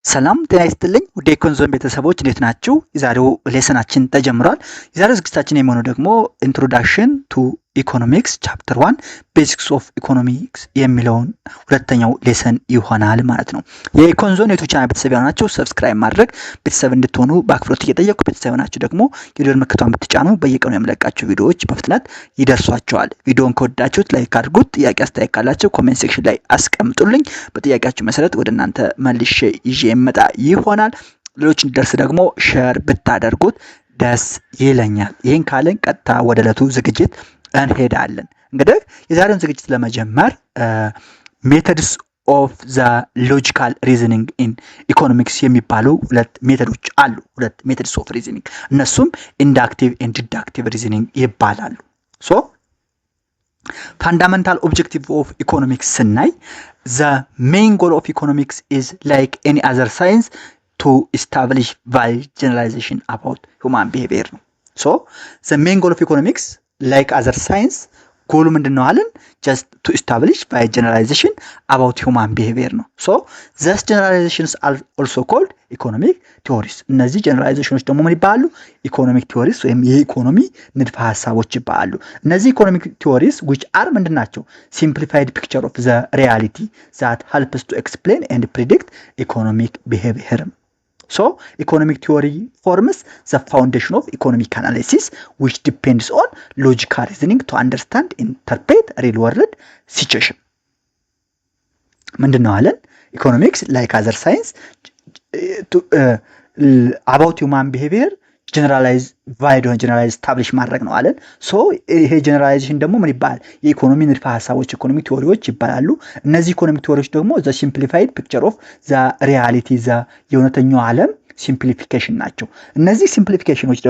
ሰላም ጤና ይስጥልኝ ውድ የኮንዞን ቤተሰቦች እንዴት ናችሁ? የዛሬው ሌሰናችን ተጀምሯል። የዛሬው ዝግጅታችን የሚሆነው ደግሞ ኢንትሮዳክሽን ቱ ኢኮኖሚክስ ቻፕተር 1 ቤዚክስ ኦፍ ኢኮኖሚክስ የሚለውን ሁለተኛው ሌሰን ይሆናል ማለት ነው። የኮንዞን ዩቲዩብ ቻናል ቤተሰብ ያሆናችሁ ሰብስክራይብ ማድረግ ቤተሰብ እንድትሆኑ በአክብሮት እየጠየቁ ቤተሰብ ናችሁ ደግሞ የደወል ምልክቱን ብትጫኑ በየቀኑ የምለቃቸው ቪዲዮዎች በፍጥነት ይደርሷቸዋል። ቪዲዮውን ከወዳችሁት ላይክ አድርጉት። ጥያቄ አስተያየት ካላችሁ ኮሜንት ሴክሽን ላይ አስቀምጡልኝ። በጥያቄያችሁ መሰረት ወደ እናንተ መልሼ ይዤ የመጣ ይሆናል። ሌሎች እንዲደርስ ደግሞ ሼር ብታደርጉት ደስ ይለኛል። ይህን ካለን ቀጥታ ወደ ዕለቱ ዝግጅት እንሄዳለን። እንግዲህ የዛሬውን ዝግጅት ለመጀመር ሜተድስ ኦፍ ዘ ሎጂካል ሪዝኒንግ ኢን ኢኮኖሚክስ የሚባሉ ሁለት ሜተዶች አሉ። ሁለት ሜተድስ ኦፍ ሪዝኒንግ እነሱም ኢንዳክቲቭ ኤንድ ዲዳክቲቭ ሪዝኒንግ ይባላሉ። ሶ ፋንዳመንታል ኦብጀክቲቭ ኦፍ ኢኮኖሚክስ ስናይ ዘ ሜይን ጎል ኦፍ ኢኮኖሚክስ ኢዝ ላይክ ኤኒ አዘር ሳይንስ ቱ ኢስታብሊሽ ቫሊድ ጀነራላይዜሽን አባውት ሁማን ቢሄቪየር ነው። ሶ ዘ ሜይን ጎል ኦፍ ኢኮኖሚክስ ላይክ አዘር ሳይንስ ጎሉ ምንድነው አለን? ጀስት ቱ ኢስታብሊሽ ቫሊድ ጀነራላይዜሽን አባውት ሁማን ቢሄቪየር ነው። ሶ ዘስ ጀነራላይዜሽንስ አር ኦልሶ ኮልድ ኢኮኖሚክ ቲዎሪስ። እነዚህ ጀነራላይዜሽኖች ደግሞ ምን ይባላሉ? ኢኮኖሚክ ቲዎሪስ ወይም የኢኮኖሚ ንድፈ ሀሳቦች ይባላሉ። እነዚህ ኢኮኖሚክ ቲዎሪስ ዊች አር ምንድን ናቸው? ሲምፕሊፋይድ ፒክቸር ኦፍ ዘ ሪያሊቲ ዛት ሄልፕስ ቱ ኤክስፕሌን ኤንድ ፕሪዲክት ኢኮኖሚክ ቢሄቪየር። So economic theory forms the foundation of economic analysis which depends on logical reasoning to understand and interpret real world situation. ምንድነው አለን? ኢኮኖሚክስ like other science about human behavior ጀነራላይዝ ቫሊድ ሆነ ጀነራላይዝ ስታብሊሽ ማድረግ ነው አለን። ሶ ይሄ ጀነራላይዜሽን ደግሞ ምን ይባላል? የኢኮኖሚ ንድፈ ሀሳቦች ኢኮኖሚ ቲዎሪዎች ይባላሉ። እነዚህ ኢኮኖሚ ቲዎሪዎች ደግሞ ዘ ሲምፕሊፋይድ ፒክቸር ኦፍ ዘ ሪያሊቲ ዘ የእውነተኛው ዓለም ሲምፕሊፊኬሽን ናቸው። እነዚህ ሲምፕሊፊኬሽኖች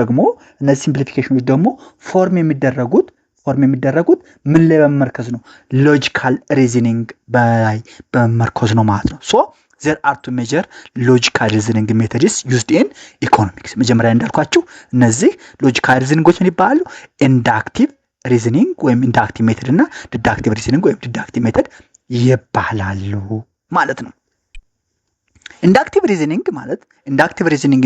ደግሞ ፎርም የሚደረጉት ምን ላይ በመመርከዝ ነው? ሎጂካል ሪዝኒንግ ላይ በመመርኮዝ ነው ማለት ነው። ሶ there are two major logical reasoning methods used in economics። መጀመሪያ እንዳልኳችሁ እነዚህ ሎጂካል ሪዝኒንጎች ምን ይባላሉ? ኢንዳክቲቭ ሪዝኒንግ ወይም ኢንዳክቲቭ ሜተድ እና ዲዳክቲቭ ሪዝኒንግ ወይም ዲዳክቲቭ ሜተድ ይባላሉ ማለት ነው። ኢንዳክቲቭ ሪዝኒንግ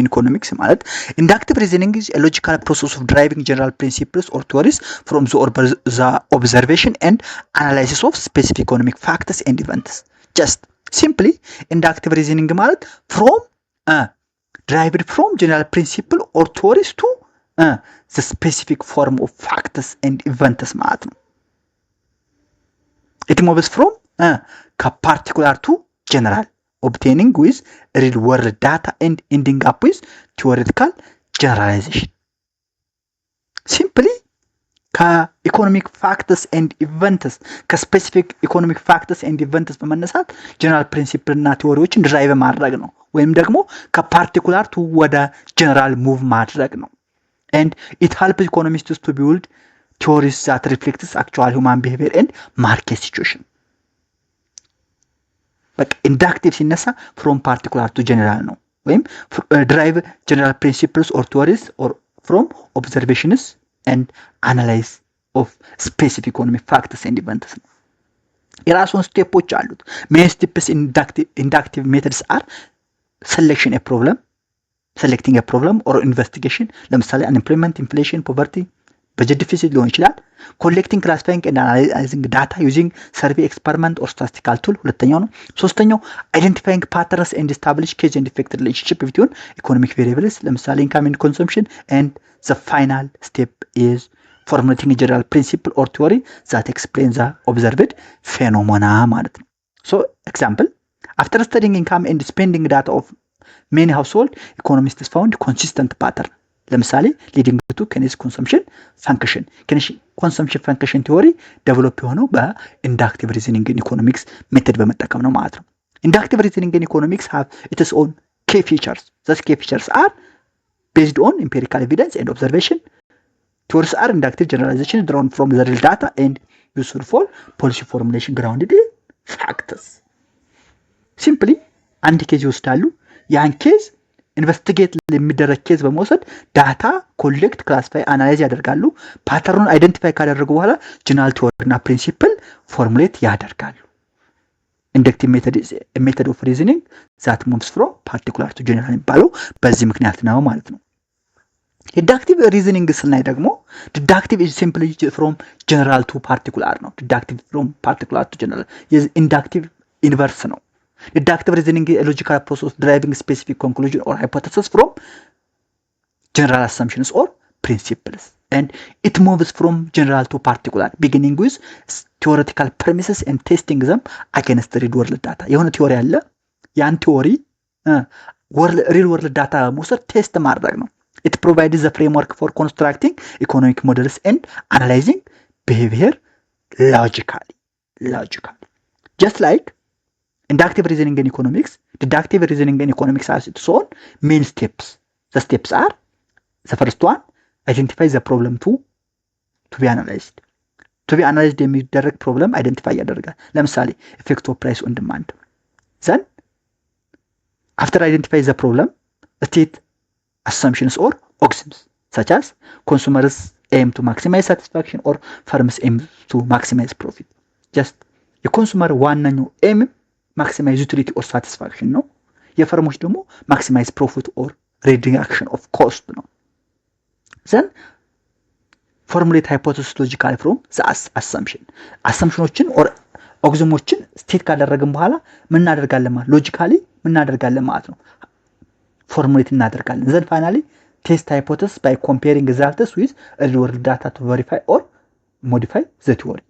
ኢን ኢኮኖሚክስ ማለት ኢንዳክቲቭ ሪዝኒንግ is a logical process of deriving general principles or theories from the observation and analysis of specific economic factors and events. Just simply inductive reasoning ማለት derived from general principle or theories to the specific form of factors and events ማለት ነው። it moves from particular to general, obtaining with real world data and ending up with theoretical generalization. simply ከኢኮኖሚክ ፋክተርስ ኤንድ ኢቨንትስ ከስፔሲፊክ ኢኮኖሚክ ፋክተርስ ኤንድ ኢቨንትስ በመነሳት ጀነራል ፕሪንሲፕል እና ቲዎሪዎችን ድራይቭ ማድረግ ነው፣ ወይም ደግሞ ከፓርቲኩላር ቱ ወደ ጀነራል ሙቭ ማድረግ ነው። ኤንድ ኢት ሄልፕስ ኢኮኖሚስትስ ቱ ቢልድ ቲዎሪስ ዛት ሪፍሌክትስ አክቹዋል ሁማን ቢሄቪየር ኤንድ ማርኬት ሲቹዌሽን። በቃ ኢንዳክቲቭ ሲነሳ ፍሮም ፓርቲኩላር ቱ ጀነራል ነው፣ ወይም ድራይቭ ጀነራል ፕሪንሲፕልስ ኦር ቲዎሪስ ኦር ፍሮም ኦብዘርቬሽንስ and analyze of specific economic factors and events ነው። የራሱን ስቴፖች አሉት። main steps in inductive methods are selecting a problem or investigation። ለምሳሌ unemployment, inflation, poverty፣ budget deficit ሊሆን ይችላል። collecting, classifying and analyzing data using survey, experiment or statistical tool ሁለተኛው ነው። ሶስተኛው identifying patterns and establish cause and effect relationship between economic variables ለምሳሌ income and consumption and the final step is formulating a general principle or theory that explains the observed phenomena ማለት ነው። So example, after studying income and spending data of many household, economists found consistent pattern። ለምሳሌ leading to Keynes consumption function theory develop የሆነው በኢንዳክቲቭ ሪዝኒንግ ኢን ኢኮኖሚክስ ሜተድ በመጠቀም ነው ማለት ነው። ኢንዳክቲቭ ሪዝኒንግ ኢን ኢኮኖሚክስ have its own key features. Those key features are based on empirical evidence and observation. Theories are inductive generalization drawn from the real data and useful for policy formulation grounded in factors. Simply አንድ ኬዝ ይወስዳሉ። ያን ኬዝ ኢንቨስቲጌት ለሚደረግ ኬዝ በመውሰድ ዳታ ኮሌክት፣ ክላሲፋይ፣ አናላይዝ ያደርጋሉ። ፓተርኑን አይደንቲፋይ ካደረጉ በኋላ ጀነራል ቲዎሪ እና ፕሪንሲፕል ፎርሙሌት ያደርጋሉ። ኢንደክቲቭ ሜተድ ኢዝ ኤ ሜተድ ኦፍ ሪዝኒንግ ዛት ሙቭስ ፍሮም ፓርቲኩላር ቱ ጀነራል የሚባለው በዚህ ምክንያት ነው ማለት ነው። ዲዳክቲቭ ሪዝኒንግ ስናይ ደግሞ ዲዳክቲቭ ኢዝ ሲምፕሊ ፍሮም ጀነራል ቱ ፓርቲኩላር ነው። ዲዳክቲቭ ፍሮም ፓርቲኩላር ቱ ጀነራል ኢንዳክቲቭ ኢንቨርስ ነው። ዲዳክቲቭ ሪዝኒንግ ኢዝ ኤ ሎጂካል ፕሮሰስ ድራይቪንግ ስፔሲፊክ ኮንክሉዥን ኦር ሃይፖቴሲስ ፍሮም general assumptions or principles, and it moves from general to particular beginning with theoretical premises and testing them against real world data. የሆነ ቲዮሪ አለ፣ ያን ቲዮሪ real world data መውሰድ ቴስት ማድረግ ነው። it provides the framework for constructing economic models and analyzing behavior logically. Just like inductive reasoning in economics, deductive reasoning in economics has its own main steps. The steps are: the first one, identify the problem to be analyzed. To be analyzed የሚደረግ ፕሮብለም አይደንቲፋይ ያደርጋል። ለምሳሌ effect of price on demand. Then after identify the problem, state assumptions or axioms such as consumers aim to maximize satisfaction or firms aim to maximize profit. Just የኮንሱመር ዋናኛው aim maximize utility or satisfaction ነው። የፈርሞች ደግሞ maximize profit or reduction of cost ነው። then formulate hypothesis logically from the assumption. assumptionዎችን or axiomoችን ስቴት ካደረግን በኋላ ምን እናደርጋለን ማለት ሎጂካሊ ምን እናደርጋለን ማለት ነው formulate እናደርጋለን። then finally test hypothesis by comparing results with real world data to verify or modify the theory.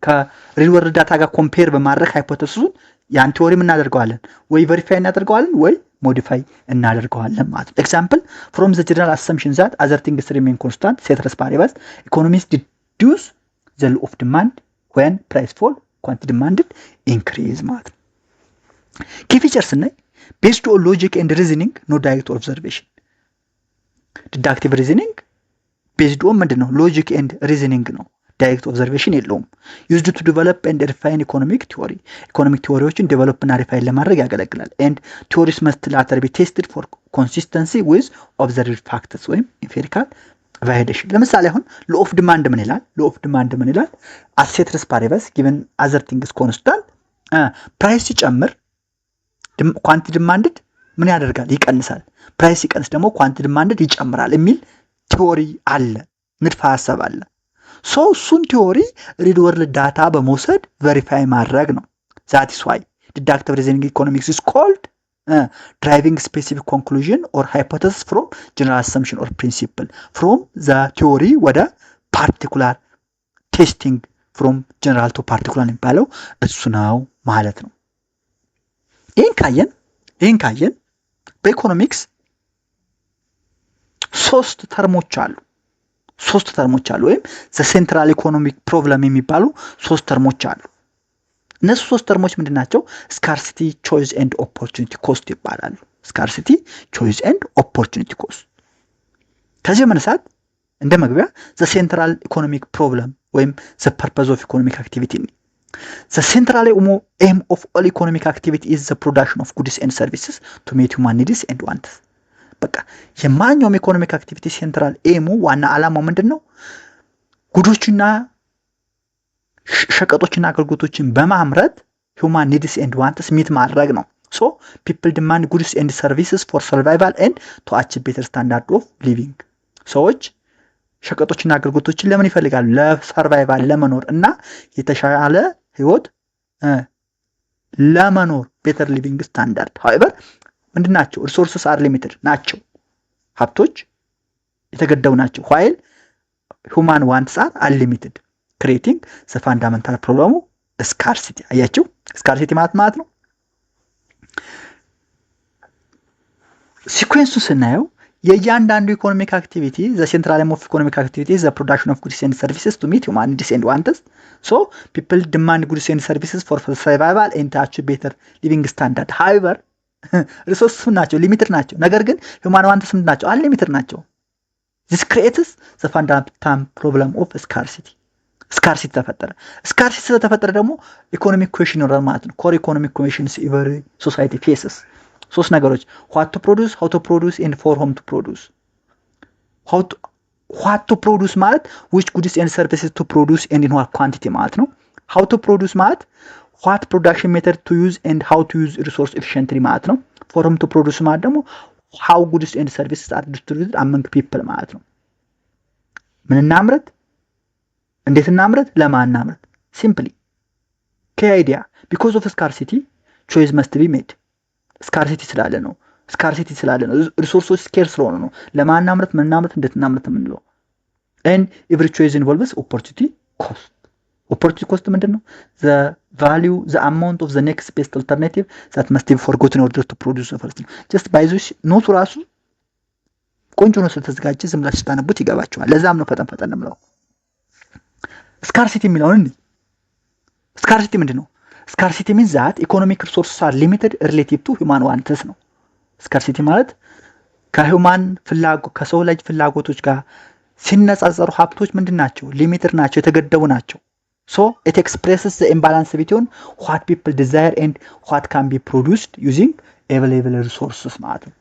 ከሪል ወርልድ ዳታ ጋር ኮምፔር በማድረግ ሃይፖቴሲሱን ያን ቲዮሪ ምን እናደርገዋለን ወይ ቬሪፋይ እናደርገዋለን ወይ ሞዲፋይ እናደርገዋለን ማለት ነው። ኤግዛምፕል from the general assumption that other things remain constant, ceteris paribus, economists deduce the law of demand when price fall, quantity demanded increase ማለት ነው። key features እና based on logic and reasoning, no direct observation. deductive reasoning based on ምንድነው logic and reasoning ነው። direct observation የለውም። used to develop and refine economic theory. economic theoryዎችን develop እና refine ለማድረግ ያገለግላል። and theories must later be tested for consistency with observed factors ወይም empirical validation. ለምሳሌ አሁን law of demand ምን ይላል? law of demand ምን ይላል? as ceteris paribus given other things constant, price ሲጨምር quantity demanded ምን ያደርጋል? ይቀንሳል። price ሲቀንስ ደግሞ quantity demanded ይጨምራል የሚል ቲዮሪ አለ፣ ንድፈ ሐሳብ አለ። ሶ እሱን ቲዮሪ ሪል ወርልድ ዳታ በመውሰድ ቬሪፋይ ማድረግ ነው። that is why deductive reasoning economics is called driving specific conclusion or hypothesis from general assumption or principle from the theory ወደ particular testing from general to particular የሚባለው እሱ ነው ማለት ነው። ይህን ካየን በኢኮኖሚክስ ሶስት ተርሞች አሉ ወይም the central economic problem የሚባሉ ሶስት ተርሞች አሉ። እነሱ ሶስት ተርሞች ምንድናቸው? scarcity, choice and opportunity cost ይባላሉ። scarcity, choice and opportunity cost። ከዚህ መነሳት እንደ መግቢያ the central economic problem ወይም the purpose of economic activity. the central aim of all economic activity is the production of goods and services to meet human needs and wants. በቃ የማንኛውም ኢኮኖሚክ አክቲቪቲ ሴንትራል ኤሙ ዋና ዓላማው ምንድነው? ጉዶችና ሸቀጦችና አገልግሎቶችን በማምረት human needs and wants meet ማድረግ ነው። so people demand goods and services for survival and to achieve better standard of living. ሰዎች ሸቀጦችና አገልግሎቶችን ለምን ይፈልጋሉ? ለሰርቫይቫል ለመኖር እና የተሻለ ህይወት ለመኖር better living standard. however ምንድናቸው? resources are limited ናቸው። ሀብቶች የተገደቡ ናቸው። while human wants are unlimited, creating the fundamental problem of scarcity. አያችሁ? scarcity ማለት ነው። ሲኩዌንሱ ስናየው የእያንዳንዱ ኢኮኖሚክ አክቲቪቲ the central aim of economic activity is the production of goods and services to meet human needs and wants. so people demand goods and services for survival and to achieve better living standard. however ሪሶርስ ናቸው ሊሚትድ ናቸው። ነገር ግን human wants ምንድን ናቸው? አንሊሚትድ ናቸው። this creates the fundamental problem of scarcity ተፈጠረ። scarcity ስለተፈጠረ ደግሞ ኢኮኖሚክ ኩዌሽን ይኖራል ማለት ነው። core economic questions every society faces ሶስት ነገሮች what to produce, how to produce and for whom to produce. what to produce ማለት which goods and services to produce and in what quantity ማለት ነው። how to produce ማለት ዋት ፕሮዳክሽን ሜተድ ቱ ዩዝ ኤንድ ሃው ቱ ዩዝ ሪሶርስ ኤፊሽንትሊ ማለት ነው። ፎርም ቱ ፕሮዲውስ ማለት ደግሞ ሃው ጉድስ ኤንድ ሰርቪስስ አር ዲስትሪቢዩትድ አመንግ ፒፕል ማለት ነው። ምን እናምረት፣ እንዴት እናምረት፣ ለማን እናምረት። ሲምፕሊ ከአይዲያ ቢኮዝ ኦፍ ስካርሲቲ ቾይስ መስት ቢ ሜድ። ስካርሲቲ ስላለ ነው ሪሶርሶች ስኬር ስለሆኑ ነው ለማን እናምረት፣ ምን እናምረት፣ እንዴት እናምረት የምንለው። ኤንድ ኤቭሪ ቾይስ ኢንቮልቭስ ኦፖርቹኒቲ ኮስት። ኦፖርቹኒቲ ኮስት ምንድን ነው? ዘ ቫሊዩ ዘ አማውንት ኦፍ ዘ ኔክስት ቤስት አልተርናቲቭ ዛት መስት ቢ ፎርጎትን ኢን ኦርደር ቱ ፕሮዲውስ ፈርስት ነው። ጀስት ባይዞሽ ኖቱ ራሱ ቆንጆ ነው ስለተዘጋጀ ዝም ብላችሁ ስታነቡት ይገባችኋል። ለዛም ነው ፈጠን ፈጠን የምለው። ስካርሲቲ የሚለውን ስካርሲቲ ምንድን ነው? ስካርሲቲ ሚንስ ዛት ኢኮኖሚክ ሪሶርስ አር ሊሚትድ ሪሌቲቭ ቱ ሂውማን ዋንትስ ነው። ስካርሲቲ ማለት ከሰው ልጅ ፍላጎቶች ጋር ሲነጻጸሩ ሀብቶች ምንድን ናቸው? ሊሚትድ ናቸው፣ የተገደቡ ናቸው። ሶ ኢት ኤክስፕሬስስ ዘ ኢምባላንስ ቢትዊን ዋት ፒፕል ዲዛየር ኤንድ ዋት ካን ቢ ፕሮዲውስድ ዩዚንግ አቬይላብል ሪሶርስስ ማለት ነው።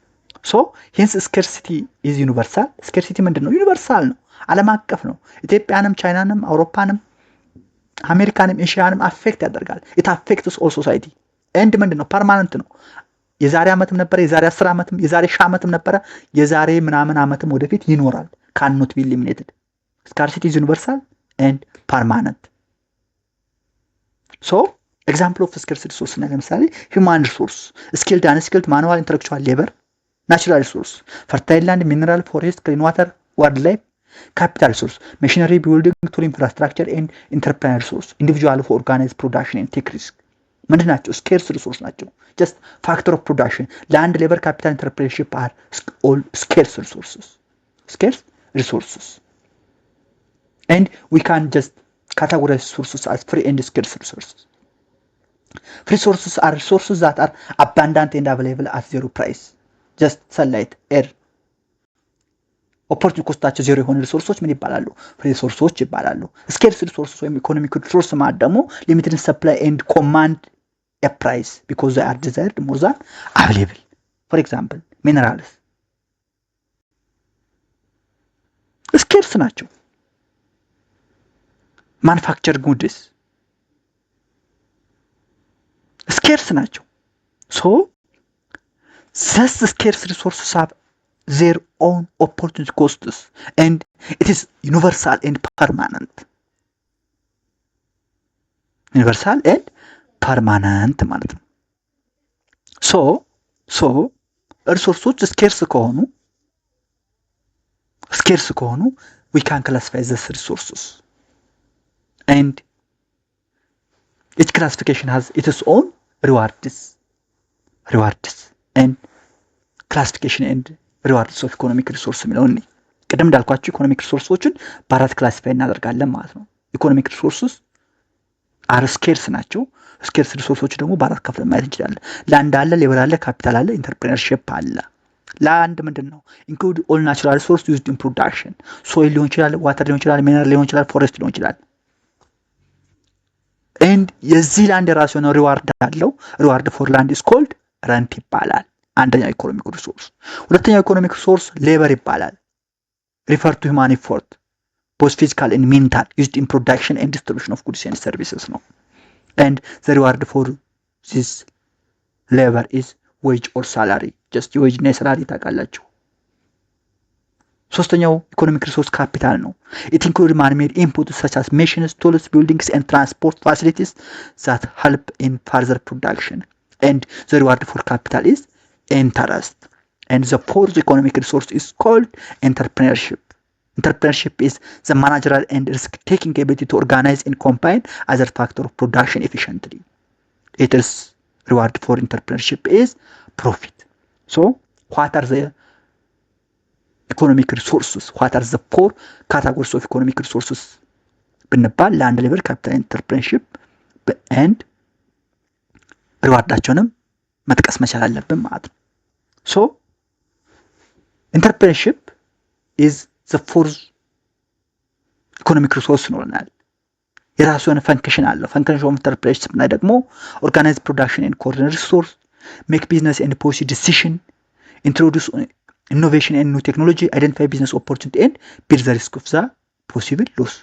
ሶ ሂንስ ስኬርሲቲ ኢዝ ዩኒቨርሳል። ስኬርሲቲ ምንድን ነው? ዩኒቨርሳል ነው፣ ዓለም አቀፍ ነው። ኢትዮጵያንም፣ ቻይናንም፣ አውሮፓንም፣ አሜሪካንም፣ ኤሽያንም አፌክት ያደርጋል። ኢት አፌክትስ ኦል ሶሳይቲ ኤንድ ምንድን ነው? ፐርማነንት ነው። የዛሬ ዓመትም ነበረ፣ የዛሬ 10 ዓመትም፣ የዛሬ 1000 ዓመትም ነበረ፣ የዛሬ ምናምን ዓመትም ወደፊት ይኖራል። ካንኖት ቢ ኢሊሚኔትድ። ስካርሲቲ ኢዝ ዩኒቨርሳል ኤንድ ፐርማነንት። ሶ ኤግዛምፕል ኦፍ ስኬርስ ሪሶርስ እና ለምሳሌ ሂውማን ሪሶርስ፣ ስኪልድ፣ አንስኪልድ፣ ማኑዋል፣ ኢንተሌክቹዋል ሌበር፣ ናቹራል ሪሶርስ፣ ፈርታይል ላንድ፣ ሚነራል፣ ፎሬስት፣ ክሊን ዋተር፣ ዋይልድ ላይፍ፣ ካፒታል ሪሶርስ፣ ማሽነሪ፣ ቢልዲንግ፣ ቱል፣ ኢንፍራስትራክቸር ኤንድ ኢንተርፕራይዝ ሪሶርስ፣ ኢንዲቪጁዋል ፎር ኦርጋናይዝ ፕሮዳክሽን ኤንድ ቴክ ሪስክ። ምንድን ናቸው? ስኬርስ ሪሶርስ ናቸው። ጀስት ፋክተር ኦፍ ፕሮዳክሽን ላንድ፣ ሌበር፣ ካፒታል፣ ኢንተርፕሬነርሺፕ አር ኦል ስኬርስ ሪሶርስስ። ስኬርስ resources and we can just categorize resources as free and scarce resources. Free resources are resources that are abundant and available at zero price. Just sunlight, air. ኦፖርቹኒቲ ኮስታቸው ዜሮ የሆኑ ሪሶርሶች ምን ይባላሉ? ፍሪ ሪሶርሶች ይባላሉ። ስኬርስ ሪሶርስ ወይም ኢኮኖሚክ ሪሶርስ ማለት ደግሞ ሊሚትድ ሰፕላይ ኤንድ ኮማንድ a price because they are desired more than available. For example, minerals ስኬርስ ናቸው። ማኑፋክቸር ጉድስ ስኬርስ ናቸው። ሶ thus scarce resources have their own opportunity costs and it is universal and permanent. ዩኒቨርሳል ኤንድ ፐርማነንት ማለት ነው። ሶ ሪሶርሶች ስኬርስ ከሆኑ we can classify these resources and each classification has its own rewards and classification and rewards of economic resource የሚለው ነው። ቅድም እንዳልኳችሁ ኢኮኖሚክ ሪሶርሶችን በአራት ክላሲፋይ እናደርጋለን ማለት ነው። ኢኮኖሚክ ሪሶርሶች አር ስኬርስ ናቸው። ስኬርስ ሪሶርሶች ደግሞ በአራት ከፍለን ማየት እንችላለን። ላንድ አለ፣ ሌበር አለ፣ ካፒታል አለ፣ ኢንተርፕሬነርሺፕ አለ። ላንድ ምንድን ነው? ኢንክሉድ ኦል ናቹራል ሪሶርስ ዩዝድ ኢን ፕሮዳክሽን። ሶይል ሊሆን ይችላል፣ ዋተር ሊሆን ይችላል፣ ሚነራል ሊሆን ይችላል፣ ፎሬስት ሊሆን ይችላል። ኤንድ የዚህ ላንድ የራሱ የሆነ ሪዋርድ አለው። ሪዋርድ ፎር ላንድ ኢዝ ኮልድ ረንት ይባላል። አንደኛው ኢኮኖሚክ ሪሶርስ። ሁለተኛው ኢኮኖሚክ ሪሶርስ ሌበር ይባላል። ሪፈር ቱ ሂውማን ኢፎርት both physical and mental used in production and distribution of goods and services ነው። and the reward for this labor is wage or salary. just wage እና salary ታውቃላችሁ። ሶስተኛው ኢኮኖሚክ ሪሶርስ ካፒታል ነው። it includes man-made inputs such as machines, tools, buildings and transport facilities that help in further production. and the reward for capital is interest. and the fourth economic resource is called entrepreneurship. Entrepreneurship is the managerial and risk-taking ability to organize and combine other factors of production efficiently. It is reward for entrepreneurship is profit. So, what are the economic resources? What are the four categories of economic resources? ብንባል land, labor, capital, entrepreneurship and ሪዋርዳቸውንም መጥቀስ መቻል አለብን ማለት ነው። So, entrepreneurship is the fourth economic resource ይኖረናል። የራሱ የሆነ ፈንክሽን አለው። ፈንክሽን ኦፍ ኢንተርፕራይዝ ላይ ደግሞ ኦርጋናይዝ ፕሮዳክሽን ኤንድ ኮኦርዲኔት ሪሶርስ፣ ሜክ ቢዝነስ ኤንድ ፖሊሲ ዲሲዥን፣ ኢንትሮዱስ ኢኖቬሽን ኤንድ ኒው ቴክኖሎጂ፣ አይደንቲፋይ ቢዝነስ ኦፖርቹኒቲ ኤንድ ቢር ዘ ሪስክ ኦፍ ዘ ፖሲብል ሎስ።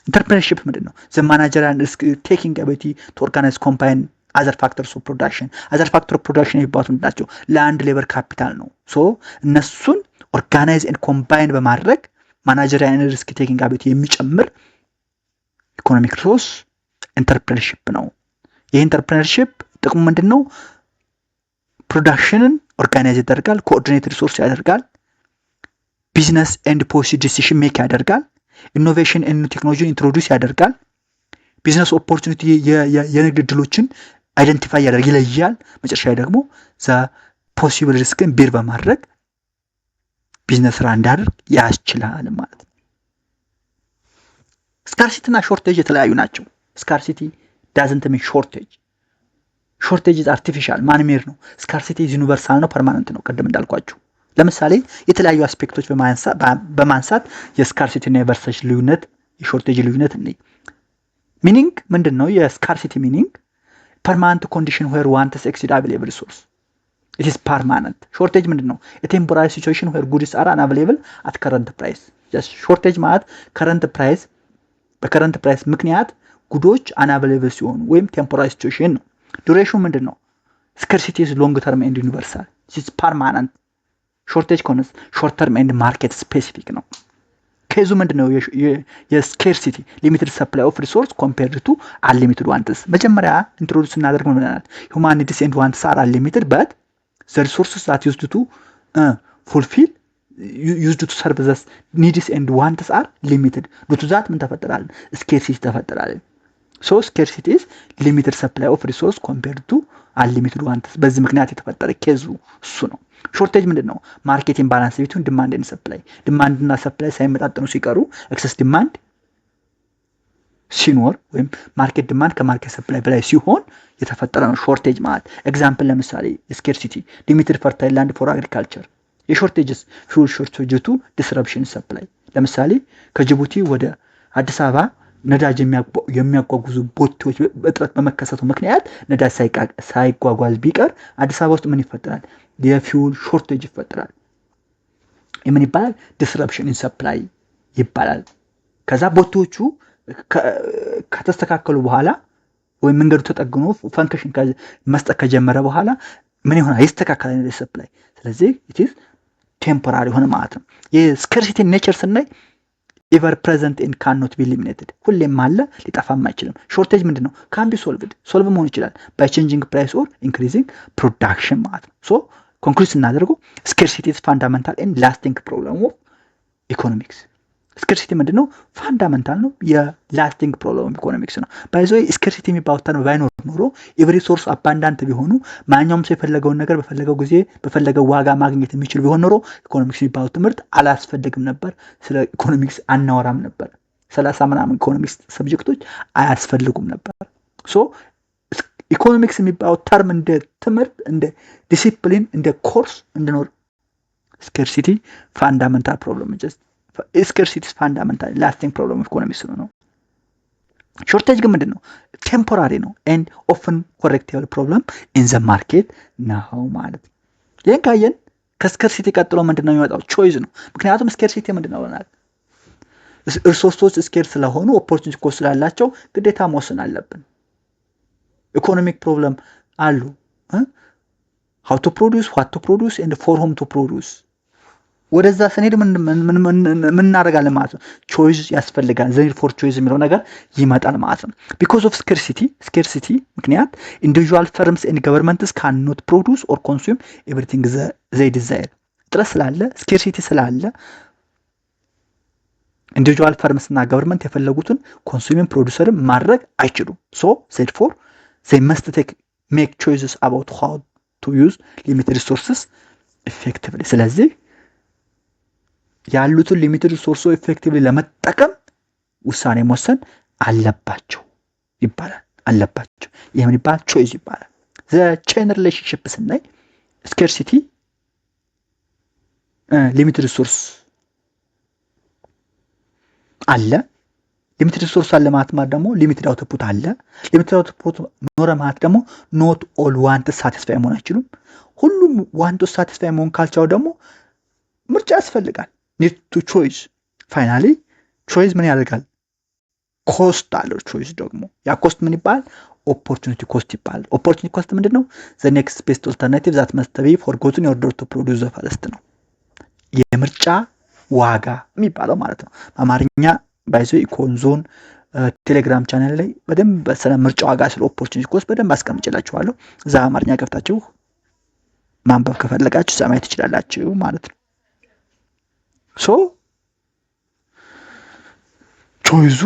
ኢንተርፕረነርሺፕ ምንድን ነው? ዘ ማናጀሪያል ሪስክ ቴኪንግ አቢሊቲ ቱ ኦርጋናይዝ ኮምባይን አዘር ፋክተርስ ኦፍ ፕሮዳክሽን። አዘር ፋክተር ኦፍ ፕሮዳክሽን የሚባሉት ምንድን ናቸው? ለአንድ ሌበር ካፒታል ነው። ሶ እነሱን ኦርጋናይዝ ኤንድ ኮምባይን በማድረግ ማናጀሪያል ሪስክ ቴኪንግ አቢሊቲ የሚጨምር ኢኮኖሚክ ሪሶርስ ኢንተርፕረነርሺፕ ነው። ይህ ኢንተርፕረነርሺፕ ጥቅሙ ምንድን ነው? ፕሮዳክሽንን ኦርጋናይዝ ያደርጋል፣ ኮኦርዲኔት ሪሶርስ ያደርጋል፣ ቢዝነስ ኤንድ ፖሊሲ ዲሲሽን ሜክ ያደርጋል፣ ኢኖቬሽን ኤንድ ቴክኖሎጂን ኢንትሮዲውስ ያደርጋል፣ ቢዝነስ ኦፖርቹኒቲ የንግድ እድሎችን አይደንቲፋይ ያደርግ ይለያል። መጨረሻ ደግሞ ዘ ፖሲብል ሪስክን ቤር በማድረግ ቢዝነስ ስራ እንዳደርግ ያስችላል ማለት ነው። ስካርሲቲ እና ሾርቴጅ የተለያዩ ናቸው። ስካርሲቲ ዳዝንት ሚን ሾርቴጅ። ሾርቴጅ አርቲፊሻል ማንሜር ነው። ስካርሲቲ ዩኒቨርሳል ነው፣ ፐርማነንት ነው። ቅድም እንዳልኳችሁ ለምሳሌ የተለያዩ አስፔክቶች በማንሳት የስካርሲቲ እና የቨርሰስ ልዩነት የሾርቴጅ ልዩነት እንይ። ሚኒንግ ምንድን ነው? የስካርሲቲ ሚኒንግ ፐርማነንት ኮንዲሽን ዌር ዋንትስ ኤክሲድ አቬሌብል ሪሶርስ ኢት ኢዝ ፐርማነንት። ሾርቴጅ ምንድን ነው? የቴምፖራሪ ሲቹዌሽን ዌር ጉድስ አር አንአቬሌብል አት ከረንት ፕራይስ። ሾርቴጅ ማለት ከረንት ፕራይስ በከረንት ፕራይስ ምክንያት ጉዶች አንአቬሌብል ሲሆኑ ወይም ቴምፖራሪ ሲቹዌሽን ነው። ዱሬሽኑ ምንድን ነው? ስካርሲቲ ኢዝ ሎንግ ተርም ኤንድ ዩኒቨርሳል ኢት ኢዝ ፐርማነንት። ሾርቴጅ ከሆነስ ሾርት ተርም ኤንድ ማርኬት ስፔሲፊክ ነው። ከዙ ምንድነው? የስኬርሲቲ ሊሚትድ ሰፕላይ ኦፍ ሪሶርስ ኮምፔርድ ቱ አንሊሚትድ ዋንትስ። መጀመሪያ ኢንትሮዱስ እናደርግ ምን ብለናል? ሁማን ኒድስ ኤንድ ዋንትስ አር አንሊሚትድ በት ዘ ሪሶርስስ ዛት ዩዝድ ቱ ፉልፊል ዩዝድ ቱ ሰርቭ ዘ ኒድስ ኤንድ ዋንትስ አር ሊሚትድ ዱ ቱ ዛት ምን ተፈጠራል? ስኬርሲቲ ተፈጠራል። ሶ ስኬርሲቲ ኢዝ ሊሚትድ ሰፕላይ ኦፍ ሪሶርስ ኮምፔርድ ቱ አንሊሚትድ ዋንትስ። በዚህ ምክንያት የተፈጠረ ኬዙ እሱ ነው። ሾርቴጅ ምንድን ነው? ማርኬት ኢምባላንስ ቢትዊን ዲማንድ ኤንድ ሰፕላይ። ዲማንድ እና ሰፕላይ ሳይመጣጠኑ ሲቀሩ ኤክሰስ ዲማንድ ሲኖር ወይም ማርኬት ዲማንድ ከማርኬት ሰፕላይ በላይ ሲሆን የተፈጠረ ነው ሾርቴጅ ማለት። ኤግዛምፕል ለምሳሌ ስኬርሲቲ ሊሚትድ ፈርታይል ላንድ ፎር አግሪካልቸር። የሾርቴጅስ ፊውል ሾርቴጅ ቱ ዲስረፕሽን ሰፕላይ። ለምሳሌ ከጅቡቲ ወደ አዲስ አበባ ነዳጅ የሚያጓጉዙ ቦቴዎች እጥረት በመከሰቱ ምክንያት ነዳጅ ሳይጓጓዝ ቢቀር አዲስ አበባ ውስጥ ምን ይፈጠራል? የፊውል ሾርቴጅ ይፈጠራል። ምን ይባላል? ዲስረፕሽን ኢን ሰፕላይ ይባላል። ከዛ ቦቴዎቹ ከተስተካከሉ በኋላ ወይም መንገዱ ተጠግኖ ፈንክሽን መስጠት ከጀመረ በኋላ ምን ይሆናል? ይስተካከላል ነዳጅ ሰፕላይ። ስለዚህ ኢት ኢዝ ቴምፖራሪ ሆነ ማለት ነው። የስካርሲቲ ኔቸር ስናይ ኤቨር ፕሬዘንት ኤንድ ካን ኖት ቢ ኤሊሚኔትድ፣ ሁሌም አለ ሊጠፋም አይችልም። ሾርቴጅ ምንድን ነው? ካን ቢ ሶልቭ መሆን ይችላል ባይ ቼንጂንግ ፕራይስ ኦር ኢንክሪዚንግ ፕሮዳክሽን ማለት ነው። ሶ ኮንክሉድ ስናደርገው ስካርሲቲ ኢዝ ፋንዳመንታል ኤንድ ላስቲንግ ፕሮብለም ኦፍ ኢኮኖሚክስ። ስካርሲቲ ምንድን ነው? ፋንዳመንታል ነው፣ የላስቲንግ ፕሮብለም ኦፍ ኢኮኖሚክስ ነው። ባይዞ ስካርሲቲ የሚባለው ተርም ባይኖር ኖሮ ኤቭሪ ሶርስ አባንዳንት ቢሆኑ ማንኛውም ሰው የፈለገውን ነገር በፈለገው ጊዜ በፈለገው ዋጋ ማግኘት የሚችል ቢሆን ኖሮ ኢኮኖሚክስ የሚባለው ትምህርት አላስፈልግም ነበር። ስለ ኢኮኖሚክስ አናወራም ነበር። 30 ምናምን ኢኮኖሚክስ ሰብጀክቶች አያስፈልጉም ነበር። ሶ ኢኮኖሚክስ የሚባለው ተርም እንደ ትምህርት እንደ ዲሲፕሊን እንደ ኮርስ እንድኖር ስካርሲቲ ፋንዳመንታል ፕሮብለም ስካርሲቲ ፋንዳመንታል ላስቲንግ ፕሮብለም ኦፍ ኢኮኖሚክስ ነው። ሾርቴጅ ግን ምንድን ነው? ቴምፖራሪ ነው ኤንድ ኦፍን ኮሬክቴብል ፕሮብለም ኢን ዘ ማርኬት ነው ማለት ነው። ይህን ካየን ከስካርሲቲ ቀጥሎ ምንድን ነው የሚመጣው? ቾይዝ ነው። ምክንያቱም ስካርሲቲ ምንድን ነው ብለናል? ሪሶርሶች ስኬር ስለሆኑ ኦፖርቹኒቲ ኮስት ስላላቸው ግዴታ መወሰን አለብን። ኢኮኖሚክ ፕሮብለም አሉ። ሃው ቱ ፕሮዲውስ ዋት ቱ ፕሮዲውስ ኤንድ ፎር ሆም ቱ ፕሮዲውስ። ወደዛ ስንሄድ ምን እናደርጋለን ማለት ነው? ቾይዝ ያስፈልጋል። ዘ ኒድ ፎር ቾይዝ የሚለው ነገር ይመጣል ማለት ነው። ቢኮዝ ኦፍ ስካርሲቲ ምክንያት ኢንዲቪጁዋል ፈርምስ ኤንድ ገቨርንመንትስ ካን ኖት ፕሮዲውስ ኦር ኮንሱም ኤቭሪቲንግ ዘይ ዲዛይር። እጥረት ስላለ ስካርሲቲ ስላለ ኢንዲቪጁዋል ፈርምስ እና ገቨርንመንት የፈለጉትን ኮንሱሚንግ ፕሮዲውሰርም ማድረግ አይችሉም። ሶ ዜርፎር ዘይ መስት ሜክ ቾይዝስ አባውት ሃው ቱ ዩዝ ሊሚትድ ሪሶርስስ ኢፌክቲቭሊ። ስለዚህ ያሉትን ሊሚትድ ሪሶርስ ኢፌክቲቭሊ ለመጠቀም ውሳኔ መወሰን አለባቸው ይባላል። አለባቸው ይሄ ምን ይባላል? ቾይዝ ይባላል። ዘ ቼን ሪሌሽንሺፕ ስናይ ስካርሲቲ ሊሚትድ ሪሶርስ አለ። ሊሚትድ ሪሶርስ አለ ማለት ደግሞ ሊሚትድ አውትፑት አለ። ሊሚትድ አውትፑት ኖረ ማለት ደግሞ ኖት ኦል ዋንትስ ሳቲስፋይ መሆን አይችሉም። ሁሉም ዋንትስ ሳቲስፋይ መሆን ካልቻው ደግሞ ምርጫ ያስፈልጋል። ኒድ ቱ ቾይዝ። ፋይናሊ ቾይዝ ምን ያደርጋል? ኮስት አለው ቾይስ ደግሞ ያ ኮስት ምን ይባላል? ኦፖርቹኒቲ ኮስት ይባላል። ኦፖርቹኒቲ ኮስት ምንድነው? ዘ ኔክስት ቤስት ኦልተርናቲቭ ዛት መስት ቢ ፎርጎትን ኦርደር ቱ ፕሮዲውስ ዘ ፈርስት ነው። የምርጫ ዋጋ የሚባለው ማለት ነው። በአማርኛ ባይዞ ኢኮንዞን ቴሌግራም ቻናል ላይ በደንብ ስለ ምርጫ ዋጋ ስለ ኦፖርቹኒቲ ኮስት በደንብ አስቀምጬላችኋለሁ። እዛ አማርኛ ገብታችሁ ማንበብ ከፈለጋችሁ ሰማይ ትችላላችሁ ማለት ነው። ሶ ቾይዙ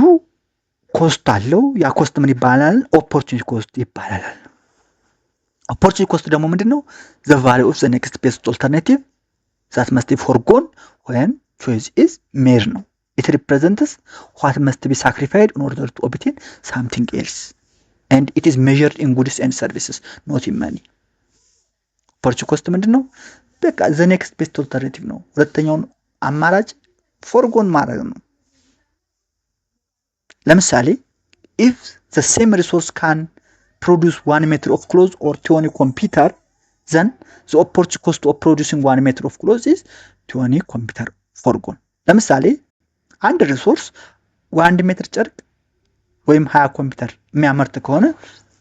ኮስት አለው። ያ ኮስት ምን ይባላል? ኦፖርቹኒቲ ኮስት ይባላል። ኦፖርቹኒቲ ኮስት ደግሞ ምንድነው? ዘ ቫልዩ ኦፍ ዘ ኔክስት ቤስት ኦልተርናቲቭ ዛት መስት ቢ ፎርጎን ዌን ቾይስ ኢዝ ሜድ ነው። ኢት ሪፕሬዘንትስ ዋት መስት ቢ ሳክሪፋይድ ኢን ኦርደር ቱ ኦብቴን ሳምቲንግ ኤልስ ኤንድ ኢት ኢዝ ሜዠርድ ኢን ጉድስ ኤንድ ሰርቪስስ ኖት ኢን መኒ። ኦፖርቹኒቲ ኮስት ምንድነው? በቃ ዘ ኔክስት ቤስት ኦልተርናቲቭ ነው። ሁለተኛውን አማራጭ ፎርጎን ማድረግ ነው። ለምሳሌ if the same resource can produce 1 meter of clothes or 20 computer, then the opportunity cost of producing 1 meter of clothes is 20 computer foregone። ለምሳሌ አንድ ሪሶርስ 1 ሜትር ጨርቅ ወይም 20 ኮምፒውተር የሚያመርት ከሆነ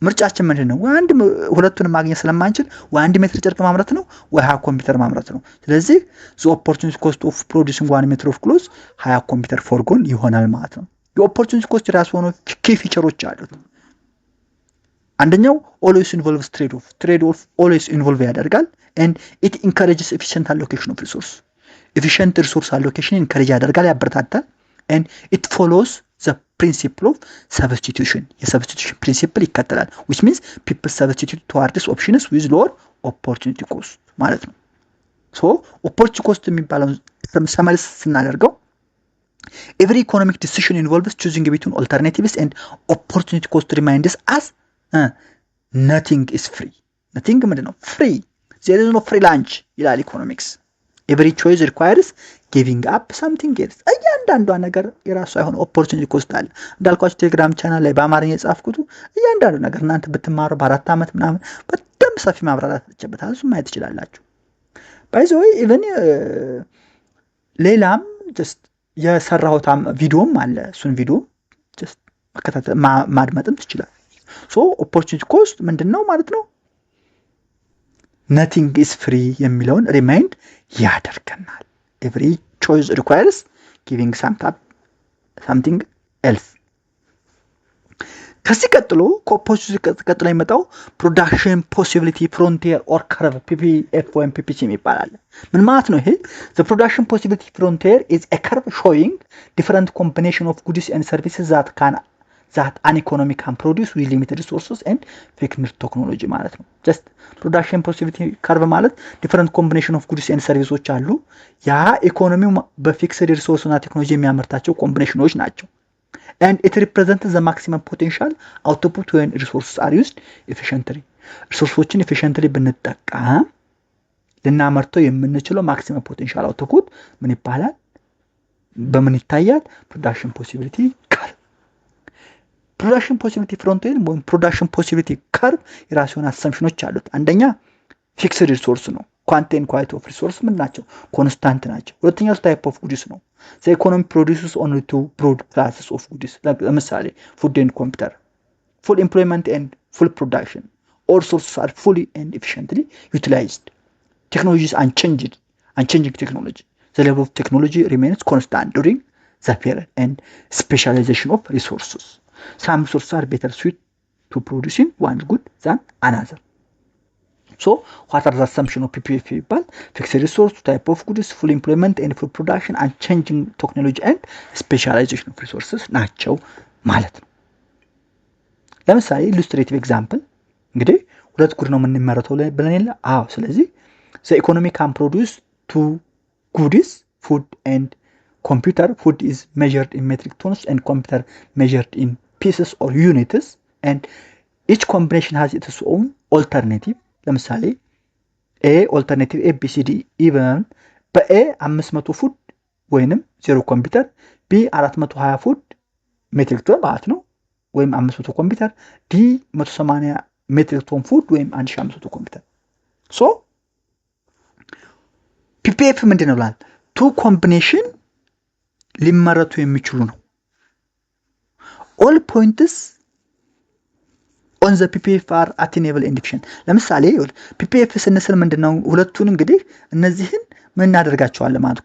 ምርጫችን ምንድን ነው? ሁለቱንም ማግኘት ስለማንችል 1 ሜትር ጨርቅ ማምረት ነው ወይ 20 ኮምፒውተር ማምረት ነው። ስለዚህ the opportunity cost of producing 1 meter of clothes 20 ኮምፒውተር foregone ይሆናል ማለት ነው። የኦፖርቹኒቲ ኮስት የራሱ ሆኖ ኪ ፊቸሮች አሉት። አንደኛው ኦልዌይስ ኢንቮልቭስ ትሬድ ኦፍ ኦልዌይስ ኢንቮልቭ ያደርጋል and it encourages efficient allocation of resource efficient resource allocation encourage ያደርጋል ያበረታታል and it follows the principle of substitution የሰብስቲቱሽን ፕሪንሲፕል ይከተላል which means people substitute towards options with lower opportunity cost ማለት ነው። ሶ ኦፖርቹኒቲ ኮስት የሚባለው ሰመርስ ስናደርገው every economic decision involves choosing between alternatives and opportunity cost reminds us nothing is free nothing ምንድነው? free there is no free lunch ይላል ኢኮኖሚክስ። every choice requires giving up something else እያንዳንዷ ነገር የራሷ የሆነ ኦፖርቹኒቲ ኮስት አለ። እንዳልኳችሁ ቴሌግራም ቻናል ላይ በአማርኛ የጻፍኩት እያንዳንዱ ነገር እናንተ ብትማሩ በ4 ዓመት ምናምን በጣም ሰፊ ማብራራት ተጨበታል። እሱ ማየት ትችላላችሁ። by the way even ሌላም just የሰራሁት ቪዲዮም አለ። እሱን ቪዲዮ just መከታተል ማድመጥም ትችላላችሁ። ሶ ኦፖርቹኒቲ ኮስት ምንድነው ማለት ነው? nothing is free የሚለውን ሪማይንድ ያደርገናል። every choice requires giving something else። ከዚህ ቀጥሎ ከኦፖርቹኒቲ ቀጥሎ የሚመጣው ፕሮዳክሽን ፖሲቢሊቲ ፍሮንቲር ኦር ከርቭ ፒፒኤፍ ወይም ፒፒሲ ይባላል። ምን ማለት ነው ይሄ? the production possibility frontier is a curve showing different combination of goods and services that an economy can produce with limited resources and fixed technology ማለት ነው። just production possibility curve ማለት different combination of goods and services አሉ። ያ ኢኮኖሚው በፊክስድ ሪሶርስ እና ቴክኖሎጂ የሚያመርታቸው ኮምቢኔሽኖች ናቸው። and it represents the maximum potential output when resources are used efficiently ሪሶርሶችን efficiently ብንጠቀም ልናመርተው የምንችለው maximum potential output ምን ይባላል? በምን ይታያል? production possibility curve። production possibility frontier ወይም production possibility curve የራሱ የሆነ አሰምሽኖች አሉት። አንደኛ ፊክስድ ሪሶርስ ነው። ኳንቲቲ ኤንድ ኳሊቲ ኦፍ ሪሶርስ ምን ናቸው? ኮንስታንት ናቸው። ሁለተኛው ታይፕ ኦፍ ጉድስ ነው። the economy produces only two broad classes of goods ለምሳሌ food and computer full employment and full production all sources are fully and efficiently utilized technology is unchanging technology the level of technology remains constant during the period and specialization of resources some resources are better suited to producing one good than another. So what are the assumption of PPF ይባል fixed resource type of goods full employment and full production and changing technology and specialization of resources ናቸው ማለት ነው። ለምሳሌ illustrative example እንግዲህ ሁለት ጉድ ነው የምንመረተው ብለን የለ? አዎ። ስለዚህ the economy can produce two goods food and computer. Food is measured in metric tons and computer measured in pieces or units and each combination has its own alternative. ለምሳሌ ኤ ኦልተርኔቲቭ ኤ ቢ ሲ ዲ ኢ ብለን በኤ 500 ፉድ ወይንም 0 ኮምፒውተር ቢ 420 ፉድ ሜትሪክ ቶን ማለት ነው ወይም 500 ኮምፒውተር ዲ 180 ሜትሪክ ቶን ፉድ ወይም 1500 ኮምፒውተር። ሶ ፒፒኤፍ ምንድን ነው? ቱ ኮምቢኔሽን ሊመረቱ የሚችሉ ነው። ኦል ፖይንትስ ኦን ዘ ፒፒኤፍ አር አቴኔብል ኤንድ ኢፊሽንት። ለምሳሌ ፒፒኤፍ ስንስል ምንድነው? ሁለቱን እንግዲህ እነዚህን ምን እናደርጋቸዋለን ማለት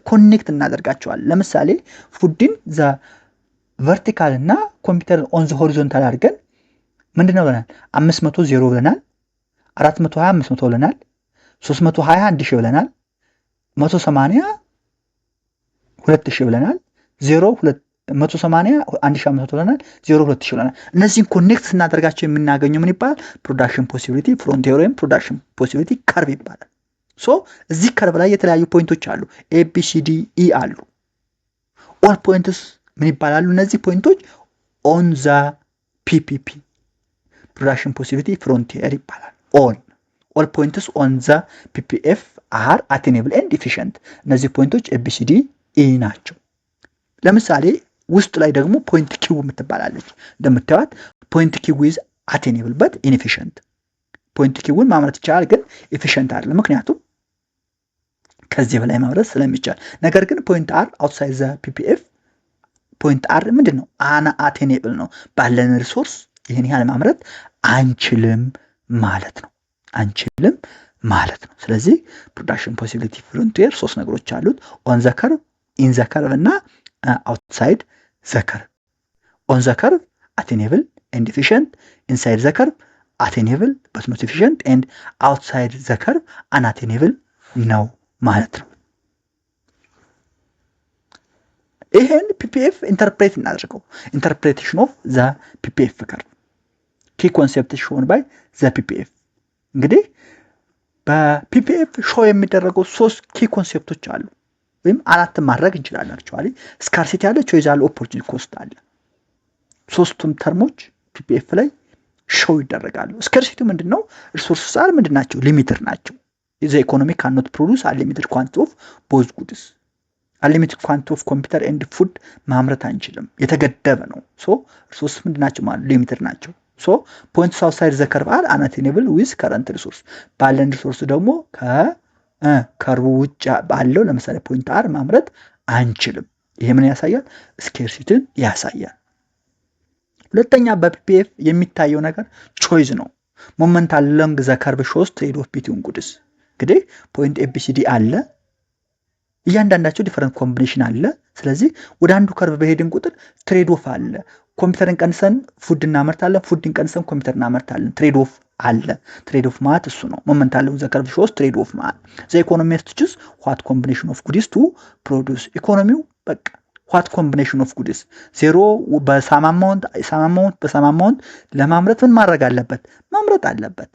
ኮኔክት እናደርጋቸዋለን። ለምሳሌ ፉድን ዘ ቨርቲካል እና ኮምፒውተር ኦን ዘ ሆሪዞንታል አድርገን ምንድነው ብለናል? 500 0 ብለናል፣ 420 500 ብለናል፣ 320 1000 ብለናል፣ 180 2000 ብለናል፣ 180 1500 ብለናል፣ 2000 ብለናል። እነዚህን ኮኔክት ስናደርጋቸው የምናገኘው ምን ይባላል? ፕሮዳክሽን ፖሲቢሊቲ ፍሮንቲር ወይም ፕሮዳክሽን ፖሲቢሊቲ ከርቭ ይባላል። ሶ እዚህ ከርቭ ላይ የተለያዩ ፖይንቶች አሉ። ኤ ቢ ሲ ዲ ኢ አሉ። ኦል ፖይንትስ ምን ይባላሉ? እነዚህ ፖይንቶች ኦን ዘ ፒፒፒ ፕሮዳክሽን ፖሲቢሊቲ ፍሮንቲር ይባላል። ኦል ፖይንትስ ኦን ዘ ፒፒኤፍ አር አቴኔብል ኤንድ ኢፊሽንት። እነዚህ ፖይንቶች ኤ ቢ ሲ ዲ ኢ ናቸው። ለምሳሌ ውስጥ ላይ ደግሞ ፖይንት ኪው የምትባላለች። እንደምታዩት ፖይንት ኪው ኢዝ አቴኔብል በት ኢንኤፊሽንት። ፖይንት ኪውን ማምረት ይቻላል ግን ኤፊሽንት አይደለም፣ ምክንያቱም ከዚህ በላይ ማምረት ስለሚቻል። ነገር ግን ፖይንት አር አውትሳይድ ዘ ፒፒኤፍ ፖይንት አር ምንድን ነው? አና አቴኔብል ነው። ባለን ሪሶርስ ይህን ያህል ማምረት አንችልም ማለት ነው። ስለዚህ ፕሮዳክሽን ፖሲቢሊቲ ፍሮንቲር ሶስት ነገሮች አሉት። ኦን ዘ ከርቭ፣ ኢን ዘ ከርቭ እና outside the curve. On the curve, attainable and efficient. Inside the curve, attainable but not efficient. And outside the curve, unattainable ነው ማለት ነው። ይሄን ፒፒኤፍ ኢንተርፕሬት እናድርገው። ኢንተርፕሬቴሽን ኦፍ ዘ ፒፒኤፍ ከርቭ ኪ ኮንሴፕት ሾን ባይ ዘ ፒፒኤፍ። እንግዲህ በፒፒኤፍ ሾው የሚደረገው ሶስት ኪ ኮንሴፕቶች አሉ ወይም አራትን ማድረግ እንችላለን። አክቹአሊ ስካርሲቲ አለ፣ ቾይዝ አለ፣ ኦፖርቹኒቲ ኮስት አለ። ሶስቱም ተርሞች ፒፒኤፍ ላይ ሾው ይደረጋሉ። ስካርሲቲ ምንድነው? ሪሶርስ አር ምንድናቸው? ሊሚትድ ናቸው። ዘ ኢኮኖሚ ካኖት ፕሮዲዩስ አንሊሚትድ ኳንቲቲ ኦፍ ቦዝ ጉድስ። አንሊሚትድ ኳንቲቲ ኦፍ ኮምፒውተር ኤንድ ፉድ ማምረት አንችልም፣ የተገደበ ነው። ሶ ሪሶርስ ምንድናቸው ማለት ሊሚትድ ናቸው። ሶ ፖይንትስ አውትሳይድ ዘ ከርቭ አር አናቴኔብል ዊዝ ከረንት ሪሶርስ። ባለን ሪሶርስ ደግሞ ከርቡ ውጭ ባለው ለምሳሌ ፖይንት አር ማምረት አንችልም። ይሄ ምን ያሳያል? ስኬርሲቲን ያሳያል። ሁለተኛ በፒፒኤፍ የሚታየው ነገር ቾይዝ ነው። ሞመንት አለንግ ዘ ከርቭ ሾስ ትሬድ ኦፍ ቢትዊን ጉድስ። እንግዲህ ፖይንት ኤቢሲዲ አለ፣ እያንዳንዳቸው ዲፈረንት ኮምቢኔሽን አለ። ስለዚህ ወደ አንዱ ከርቭ በሄድን ቁጥር ትሬድ ኦፍ አለ። ኮምፒውተርን ቀንሰን ፉድ እናመርታለን፣ ፉድን ቀንሰን ኮምፒውተር እናመርታለን። ትሬድ ኦፍ አለ። ትሬድ ኦፍ ማለት እሱ ነው። ሞመንት አለው ዘ ከርቭ ሾስ ትሬድ ኦፍ ማለት ዘ ኢኮኖሚ has to choose what combination of goods to produce። ኢኮኖሚው በቃ what combination of goods ዜሮ በሳም አማውንት ለማምረት ምን ማድረግ አለበት? ማምረት አለበት።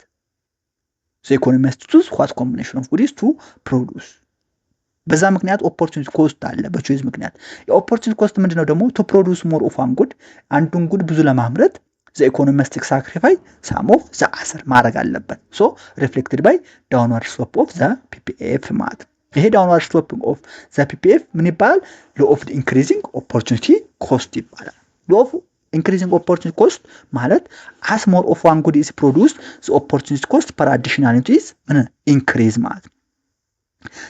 ዘ ኢኮኖሚ has to choose what combination of goods to produce። በዛ ምክንያት ኦፖርቹኒቲ ኮስት አለ። በቾይዝ ምክንያት የኦፖርቹኒቲ ኮስት ምንድነው ደግሞ? to produce more of one good፣ አንዱን ጉድ ብዙ ለማምረት the economistic sacrifice some of the other ማድረግ አለበት። ሶ reflected by downward slope of the PPF ማለት ይሄ downward slope of the PPF ምን ይባላል? law of the increasing opportunity cost ይባላል። law of increasing opportunity cost ማለት as more of one good is produced the opportunity cost per additional unit is increase ማለት።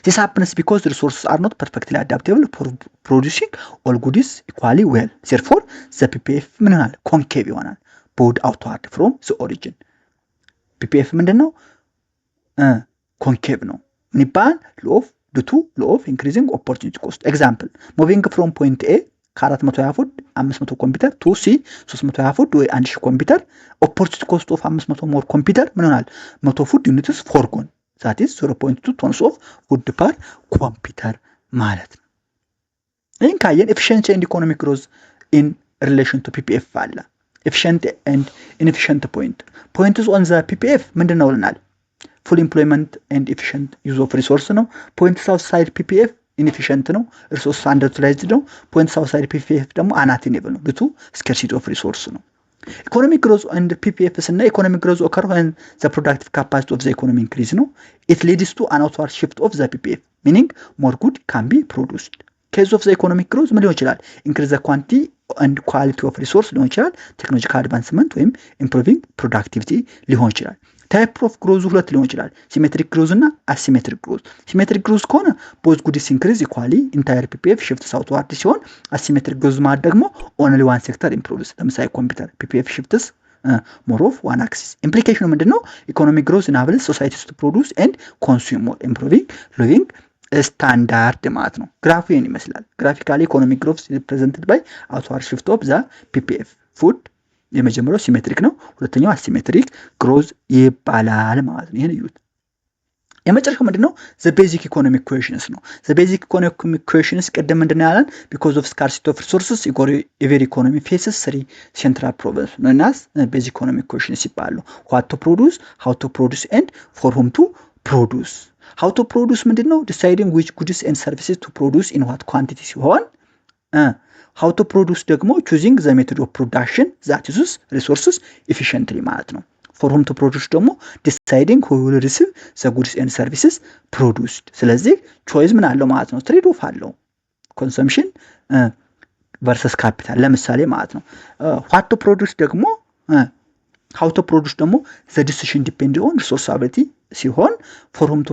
This happens because the resources are not perfectly adaptable for producing all goods equally well. Therefore the PPF ምን ይሆናል? concave ይሆናል። bowed outward from the origin። ፒፒኤፍ ምንድነው? ኮንኬቭ ነው። ምን ይባላል? law of increasing opportunity cost። ኤግዛምፕል moving from point A ከ420 ፉድ 500 ኮምፒውተር to C 320 ፉድ ወይ 1000 ኮምፒውተር opportunity cost of 500 more ኮምፒውተር ምን ይሆናል? 100 ፉድ ዩኒትስ foregone that is 0.2 tons of food per ኮምፒውተር ማለት ነው። ይህን ካየን efficiency and economic growth in relation to PPF አለ። efficient and inefficient points on the PPF ምንድነው ብለናል? full employment and efficient use of resource ነው። points outside PPF inefficient ነው፣ resource underutilized ነው። points outside PPF ደግሞ unattainable ነው due to scarcity of resource ነው። economic growth and PPF እና economic growth occur when the productive capacity of the economy increase ነው። it leads to an outward shift of the PPF meaning more good can be produced። case of the economic growth ምን ሊሆን ይችላል? increase the quantity and quality of resource ሊሆን ይችላል። ቴክኖሎጂካል አድቫንስመንት ወይም ኢምፕሩቪንግ ፕሮዳክቲቪቲ ሊሆን ይችላል። ታይፕ ኦፍ ግሮዝ ሁለት ሊሆን ይችላል፣ ሲሜትሪክ ግሮዝ እና አሲሜትሪክ ግሮዝ። ሲሜትሪክ ግሮዝ ከሆነ ቦዝ ጉድስ ኢንክሪዝ ኢኳሊ ኢንታየር ፒፒኤፍ ሽፍትስ አውትዋርድ ሲሆን፣ አሲሜትሪክ ግሮዝ ማለት ደግሞ ኦንሊ ዋን ሴክተር ኢምፕሩቭስ። ለምሳሌ ኮምፒውተር ፒፒኤፍ ሽፍትስ ሞር ኦፍ ዋን አክሲስ። ኢምፕሊኬሽኑ ምንድነው? ኢኮኖሚክ ግሮዝ ኢናብልስ ሶሳይቲስ ቱ ፕሮዱስ ኤንድ ኮንሱም ሞር ኢምፕሩቪንግ ሊቪንግ ስታንዳርድ ማለት ነው። ግራፉ ይህን ይመስላል። ግራፊካሊ ኢኮኖሚክ ግሮዝ ሪፕሬዘንትድ ባይ አውትዋርድ ሽፍት ኦፍ ዘ ፒፒኤፍ ፉድ። የመጀመሪያው ሲሜትሪክ ነው፣ ሁለተኛው አሲሜትሪክ ግሮዝ ይባላል ማለት ነው። ይህን እዩት። የመጨረሻው ምንድነው? ዘ ቤዚክ ኢኮኖሚክ ኢኩዌሽንስ ነው። ዘ ቤዚክ ኢኮኖሚክ ኢኩዌሽንስ ቅድም ምንድነው ያለን? ቢኮዝ ኦፍ ስካርሲቲ ኦፍ ሪሶርስስ ኤቨሪ ኢኮኖሚ ፌስስ ስሪ ሴንትራል ፕሮብለምስ ነናስ ቤዚክ ኢኮኖሚክ ኢኩዌሽንስ ይባላሉ። ዋት ቱ ፕሮዱስ፣ ሃው ቱ ፕሮዱስ ኤንድ ፎር ሁም ቱ ፕሮዱስ። ሃው ቱ ፕሮዱስ ምንድነው? ዲሳይዲንግ ዊች ጉድስ ኤንድ ሰርቪስስ ቱ ፕሮዱስ ኢን ዋት ኳንቲቲ ሲሆን ሃው ቱ ፕሮዱስ ደግሞ ቹዚንግ ዘ ሜቶድ ኦፍ ፕሮዳክሽን ዛት ዩዝስ ሪሶርስስ ኤፊሽንትሊ ማለት ነው። ፎር ሁም ቱ ፕሮዱስ ደግሞ ዲሳይዲንግ ሁ ዊል ሪሲቭ ዘ ጉድስ ኤንድ ሰርቪስስ ፕሮዱስድ። ስለዚህ ቾይስ ምን አለው ማለት ነው? ትሬድ ኦፍ አለው። ኮንሰምፕሽን ቨርሰስ ካፒታል ለምሳሌ ማለት ነው። ዋት ቱ ፕሮዱስ ደግሞ ሃው ቱ ፕሮዱስ ደግሞ ዘ ዲሲሽን ዲፔንድ ኦን ሪሶርስ አቢሊቲ ሲሆን ፎር ሁም ቱ